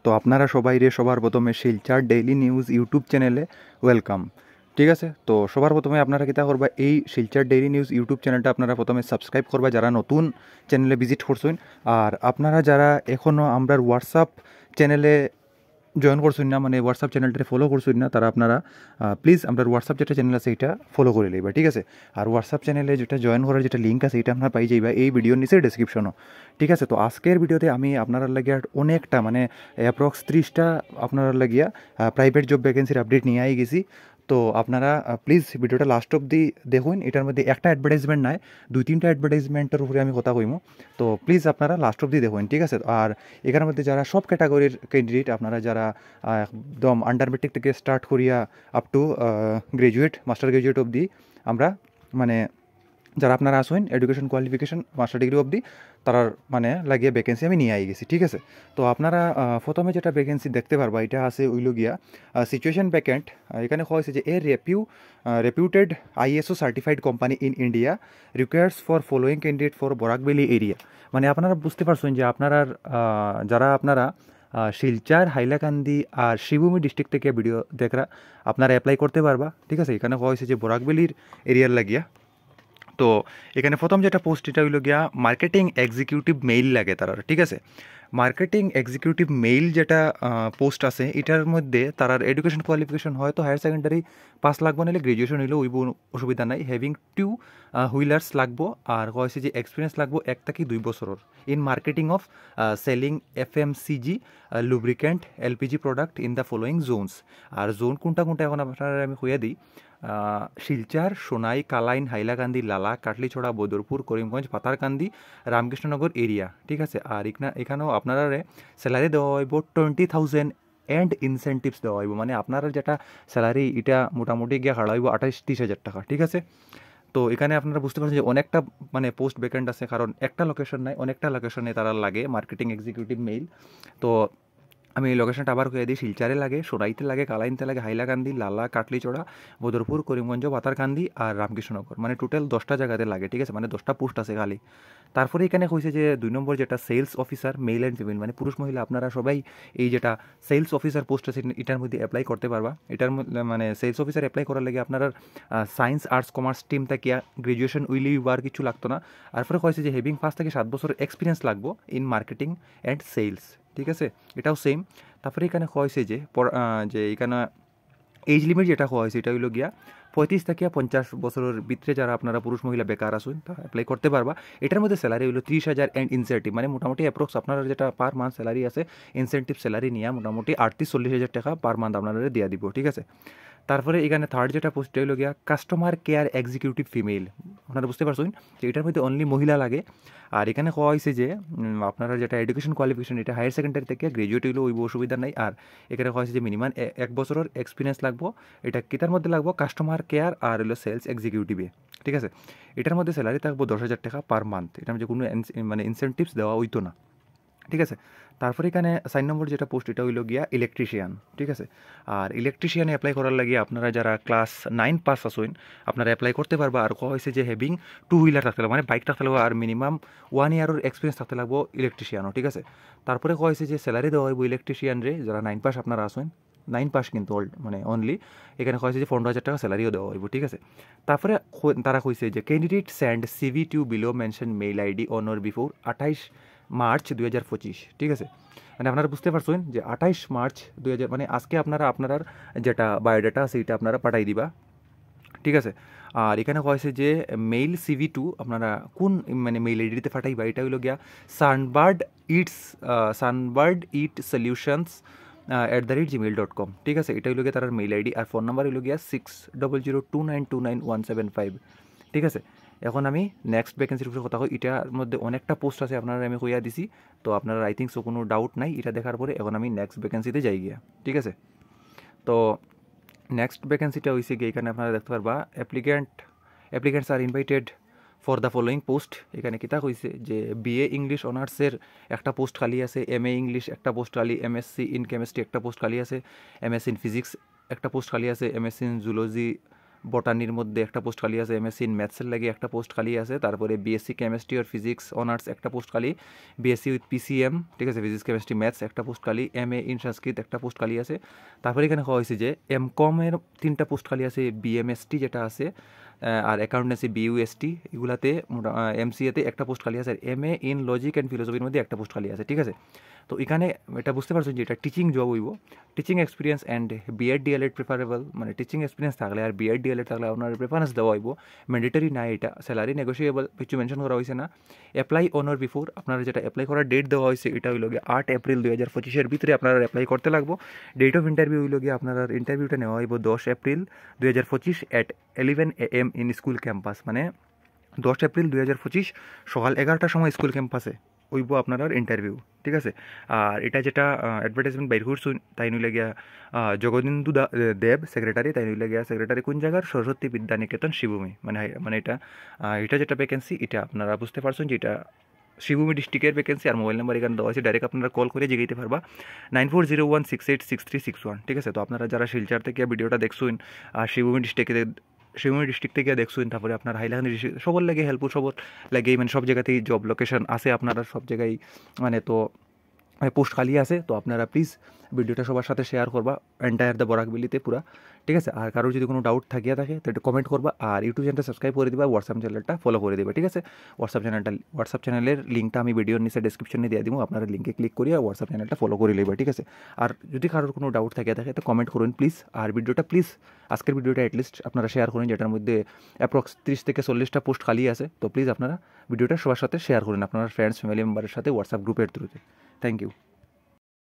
তো আপনারা সবাইরে সবার প্রথমে শিলচর ডেইলি নিউজ ইউটিউব চ্যানেলে ওয়েলকাম। ঠিক আছে, তো সবার প্রথমে আপনারা কিতা করবা, এই শিলচর ডেইলি নিউজ ইউটিউব চ্যানেলটা আপনারা প্রথমে সাবস্ক্রাইব করবা যারা নতুন চ্যানেলে ভিজিট করছেন। আর আপনারা যারা এখনও আমরা হোয়াটসঅ্যাপ চ্যানেলে জয়েন করছেন না, মানে হোয়াটসঅ্যাপ চ্যানেলটা ফলো করছেন না, তারা আপনারা প্লিজ আমরা হোয়াটসঅ্যাপ যেটা চ্যানেল আছে এটা ফলো করে লইবা। ঠিক আছে, আর হোয়াটসঅ্যাপ চ্যানেলে যেটা জয়েন করার যেটা লিঙ্ক আছে এটা আপনারা পাই যাইবা এই ভিডিওর নিচে ডেসক্রিপশনও। ঠিক আছে, তো আজকের ভিডিওতে আমি আপনারা লাগিয়া অনেকটা মানে অ্যাপ্রক্স 30টা আপনারা লাগিয়া প্রাইভেট জব ভ্যাকেন্সির আপডেট নিয়ে আই গেছি। তো আপনারা প্লিজ ভিডিওটা লাস্ট অবধি দেখুন। এটার মধ্যে একটা অ্যাডভার্টাইজমেন্ট নাই, 2-3টা অ্যাডভার্টাইজমেন্টের উপরে আমি কথা কইমু। তো প্লিজ আপনারা লাস্ট অবধি দেখুন। ঠিক আছে, আর এখানের মধ্যে যারা সব ক্যাটাগরির ক্যান্ডিডেট, আপনারা যারা একদম আন্ডার মেট্রিক থেকে স্টার্ট করিয়া up to graduate master graduate অবধি আমরা মানে যারা আপনারা আসেন এডুকেশন কোয়ালিফিকেশন মাস্টার ডিগ্রি অবধি তারার মানে লাগিয়ে ভ্যাকেন্সি আমি নিয়ে আই গেছি। ঠিক আছে, তো আপনারা প্রথমে যেটা ভ্যাকেন্সি দেখতে পারবা এটা আছে ওইল গিয়া সিচুয়েশন ভ্যাকেন্ট। এখানে হয়েছে যে reputed ISO certified company in India requires for following candidate for Barak Valley area. মানে আপনারা বুঝতে পারছেন যে আপনারা যারা আপনারা শিলচর, হাইলাকান্দি আর শিবভূমি ডিস্ট্রিক্ট থেকে ভিডিও দেখরা আপনারা অ্যাপ্লাই করতে পারবা। ঠিক আছে, এখানে হয়েছে যে বরাকবেলির এরিয়ার লাগিয়া। তো এখানে প্রথম যেটা পোস্ট এটা হইল গিয়া মার্কেটিং এক্সিকিউটিভ মেইল লাগে তারার। ঠিক আছে, মার্কেটিং এক্সিকিউটিভ মেইল যেটা পোস্ট আছে এটার মধ্যে তারার এডুকেশন কোয়ালিফিকেশন হয়তো হায়ার সেকেন্ডারি পাস লাগবো, নাহলে গ্রাজুয়েশন হইলেও ওইব অসুবিধা নাই। হ্যাভিং 2 হুইলার্স লাগবো, আর কয়েছে যে এক্সপিরিয়েন্স লাগবো 1 থেকে 2 বছরের in marketing of selling FMCG lubricant LPG product in the following zones. আর জোন কোনটা কোনটা এখন আপনারা আমি হইয়া দিই। শিলচর, সোনাই, কালাইন, হাইলাকান্দি, লালা, কাটলিছড়া, বদরপুর, করিমগঞ্জ, পাথারকান্দি, রামকৃষ্ণনগর এরিয়া। ঠিক আছে, আর এখানেও আপনারা স্যালারি দেওয়া হইব 20,000 অ্যান্ড ইনসেন্টিভস দেওয়া হইব। মানে আপনার যেটা স্যালারি এটা মোটামুটি গিয়ে হারা হইব 28-30 হাজার টাকা। ঠিক আছে, তো এখানে আপনারা বুঝতে পারছেন যে অনেকটা মানে পোস্ট ভ্যাকেন্ট আছে, কারণ একটা লোকেশন নাই, অনেকটা লোকেশনে তারা লাগে মার্কেটিং এক্সিকিউটিভ মেইল। তো আমি এই লোকেশনটা আবার কয়ে দিই, শিলচারে লাগে, সোনাইতে লাগে, কালাইনতে লাগে, হাইলাকান্দি, লালা, কাটলিচড়া, বদরপুর, করিমগঞ্জ, পাতারকান্দি আর রামকৃষ্ণনগর, মানে টোটাল 10টা জায়গাতে লাগে। ঠিক আছে, মানে 10টা পোস্ট আছে খালি। তারপরে এখানে হয়েছে যে 2 নম্বর যেটা sales officer male and female, মানে পুরুষ মহিলা আপনারা সবাই এই যেটা সেলস অফিসার পোস্ট আছে এটার মধ্যে অ্যাপ্লাই করতে পারবা। এটার মানে সেলস অফিসার অ্যাপ্লাই করার লাগে আপনার সায়েন্স, আর্টস, কমার্স টিম থেকে গ্রাজুয়েশন উইলি আর কিছু লাগতো না। তারপরে হয়েছে যে হেভিং 5 থেকে 7 বছর এক্সপিরিয়েন্স লাগবো ইন মার্কেটিং অ্যান্ড সেলস। ঠিক আছে, এটাও সেম। তারপরে এখানে হয়েছে যে এখানে এজ লিমিট যেটা হয়েছে এটা হইল গিয়া 35 থেকে 50 বছরের ভিতরে যারা আপনারা পুরুষ মহিলা বেকার আসুন তারা অ্যাপ্লাই করতে পারবা। এটার মধ্যে স্যালারি হইলো 30,000 অ্যান্ড ইনসেন্টিভ, মানে মোটামুটি অ্যাপ্রক্স আপনারা যেটা পার মান্থ স্যালারি আছে ইনসেন্টিভ স্যালারি নিয়ে মোটামুটি 38-40 হাজার টাকা পার মান্থ আপনারা দিয়ে দিব। ঠিক আছে, তারপরে এখানে থার্ড যেটা পোস্ট হইল গিয়া কাস্টমার কেয়ার এক্সিকিউটিভ ফিমেল। আপনারা বুঝতে পারছেন যে এটার মধ্যে অনলি মহিলা লাগে। আর এখানে কোয়া হয়েছে যে আপনারা যেটা এডুকেশন কোয়ালিফিকেশন এটা হায়ার সেকেন্ডারি থেকে গ্রাজুয়েট হইলেও ওই অসুবিধা নাই। আর এখানে কোয়া হয়েছে যে মিনিমাম 1 বছরের এক্সপিরিয়েন্স লাগবো। এটা কিতার মধ্যে লাগবো, কাস্টমার কেয়ার আর হলো সেলস এক্সিকিউটিভে। ঠিক আছে, এটার মধ্যে স্যালারি থাকবো 10,000 টাকা পার মান্থ। এটার মধ্যে কোনো মানে ইনসেন্টিভস দেওয়া হইতো না। ঠিক আছে, তারপরে এখানে 4 নম্বর যেটা পোস্ট এটা হইল গিয়া ইলেকট্রিশিয়ান। ঠিক আছে, আর ইলেকট্রিশিয়ানে অ্যাপ্লাই করার লাগিয়ে আপনারা যারা ক্লাস 9 পাস আসুন আপনারা অ্যাপ্লাই করতে পারবা। আর কোয়া হয়েছে যে হেভিং 2 হুইলার থাকতে লাগবে, মানে বাইক থাকতে লাগবে, আর মিনিমাম 1 ইয়ারের এক্সপিরিয়েন্স থাকতে লাগবো ইলেকট্রিশিয়ানও। ঠিক আছে, তারপরে কোয়া হয়েছে যে স্যালারি দেওয়া হইব ইলেকট্রিশিয়ান রে যারা 9 পাস আপনারা আসুন, 9 পাস কিন্তু মানে অনলি এখানে হয়েছে যে 15,000 টাকা স্যালারিও দেওয়া হইব। ঠিক আছে, তারপরে তারা কইছে যে candidate send CV to below mention mail ID on or before 28 March 2025। ঠিক আছে, মানে আপনারা বুঝতে পারছেন যে 28 মার্চ 2000, মানে আজকে আপনারা আপনার যেটা বায়োডাটা আছে এটা আপনারা পাঠাই দিবা। ঠিক আছে, আর এখানে কয়েছে যে মেইল সিভি টু আপনারা কোন মানে মেইল আইডিতে পাঠাইবা, এটা হইল গিয়া সানবার্ড ইট সলিউশনস @gmail.com। ঠিক আছে, এটা হইল গিয়া তার মেইল আইডি। আর ফোন নাম্বার হইল গিয়া 6002929175। ঠিক আছে, এখন আমি নেক্সট ভ্যাকেন্সির উপরে কথা কই। এটার মধ্যে অনেকটা পোস্ট আছে আপনারা আমি কইয়া দিছি, তো আপনারা আই থিঙ্ক সো কোনো ডাউট নাই এটা দেখার পরে। এখন আমি নেক্সট ভ্যাকেন্সিতে যাই গিয়া। ঠিক আছে, তো নেক্সট ভ্যাকেন্সিটা হয়েছে গিয়ে এখানে আপনারা দেখতে পারবা applicants are invited for the following post. এখানে কিতা কইছে যে বিএ ইংলিশ অনার্সের একটা পোস্ট খালি আছে, এমএ ইংলিশ একটা পোস্ট খালি, এমএসসি ইন কেমিস্ট্রি একটা পোস্ট খালি আছে, এমএসসি ইন ফিজিক্স একটা পোস্ট খালি আছে, এমএসসি ইন জুলজি বটানির মধ্যে একটা পোস্ট খালি আছে, এমএসসি ইন ম্যাথসের লাগে একটা পোস্ট খালি আছে, তারপরে বিএসসি কেমিস্ট্রি আর ফিজিক্স অনার্স একটা পোস্ট খালি, বিএসসি উইথ পিসিএম, ঠিক আছে, ফিজিক্স কেমিস্ট্রি ম্যাথস একটা পোস্ট খালি, এমএ ইন সংস্কৃত একটা পোস্ট খালি আছে। তারপরে এখানে হওয়া হয়েছে যে এমকমের 3টা পোস্ট খালি আছে, বিএমএসটি যেটা আছে আর অ্যাকাউন্টেন্সি বিইউএসটি, এগুলাতে এমসিএতে একটা পোস্ট খালি আছে, আর এমএ ইন লজিক অ্যান্ড ফিলোসফির মধ্যে একটা পোস্ট খালি আছে, ঠিক আছে। তো এখানে এটা বুঝতে পারছেন যে এটা টিচিং জব হইব, teaching experience and BEd DElEd preferable, মানে টিচিং এক্সপিরিয়েন্স থাকলে আর বিএড ডিএলএড থাকলে আপনার প্রেফারেন্স দেওয়া হইব, ম্যান্ডেটরি না, এটা স্যালারি নেগোসিয়েবল কিছু মেনশন করা হয়েছে না। অ্যাপ্লাই অনার বিফোর, আপনারা যেটা অ্যাপ্লাই করার ডেট দেওয়া হয়েছে এটা হইল গিয়ে 8 এপ্রিল 2025 ভিতরে আপনারা অ্যাপ্লাই করতে লাগবো। ডেট অফ ইন্টারভিউ হইল গিয়ে আপনার ইন্টারভিউটা নেওয়া হইব 10 April 2025 at 11 AM in school campus, মানে 10 এপ্রিল 2025 সকাল 11টার সময় স্কুল ক্যাম্পাসে হইব আপনার ইন্টারভিউ, ঠিক আছে। আর এটা যেটা অ্যাডভার্টাইজমেন্ট বাইর করছুন তাই নইলে গিয়া জগদিন্দু দেব সেক্রেটারি, তাই নইলে গিয়া সেক্রেটারি কোন জায়গার, সরস্বতী বিদ্যানিকেতন শিবভূমি, মানে এটা যেটা ভ্যাকেন্সি এটা আপনারা বুঝতে পারছেন যে এটা শিবভূমি ডিস্ট্রিক্টের ভ্যাকেন্সি। আর মোবাইল নাম্বার এখানে দেওয়া আছে, ডাইরেক্ট আপনারা কল করে জিগাইতে পারবা 9401686361, ঠিক আছে। তো আপনারা যারা শিলচর থেকে ভিডিওটা দেখছুন আর শিবভূমি ডিস্ট্রিক্ট থেকে দেখছুন, তারপরে আপনার হাইলাকান্দি ডিস্ট্রিক্ট সবার লাগে হেল্পফুল, সবার লাগে মানে সব জায়গাতেই জব লোকেশন আছে আপনারা সব জায়গায়, মানে তো পোস্ট খালি আছে। তো আপনারা প্লিজ ভিডিওটা সবার সাথে শেয়ার করবা এন্টায়ার দ্য বরাকবিলিতে পুরা, ঠিক আছে। আর কারোর যদি কোনো ডাউট থাকিয়া থাকে তো একটু কমেন্ট করবা, আর ইউটিউব চ্যানেলটা সাবস্ক্রাইব করে দিবা, হোয়াটসঅ্যাপ চ্যানেলটা ফলো করে দিবা, ঠিক আছে। হোয়াটসঅ্যাপ চ্যানেলের লিঙ্কটা আমি ভিডিওর নিচে ডেসক্রিপশনে দিয়ে দিব, আপনারা লিঙ্কে ক্লিক করিয়া হোয়াটসঅ্যাপ চ্যানেলটা ফলো করে লইবা, ঠিক আছে। আর যদি কারোর কোনো ডাউট থাকিয়া থাকে তো কমেন্ট করুন প্লিজ, আর ভিডিওটা প্লিজ আজকের ভিডিওটা অ্যাটলিস্ট আপনারা শেয়ার করুন, যেটার মধ্যে অ্যাপ্রক্স 30 থেকে 40টা পোস্ট খালি আছে। তো প্লিজ আপনারা ভিডিওটা সবার সাথে শেয়ার করুন, আপনার ফ্রেন্ডস ফ্যামিলি মেম্বারের সাথে হোয়াটসঅ্যাপ গ্রুপের থ্রুতে। Thank you.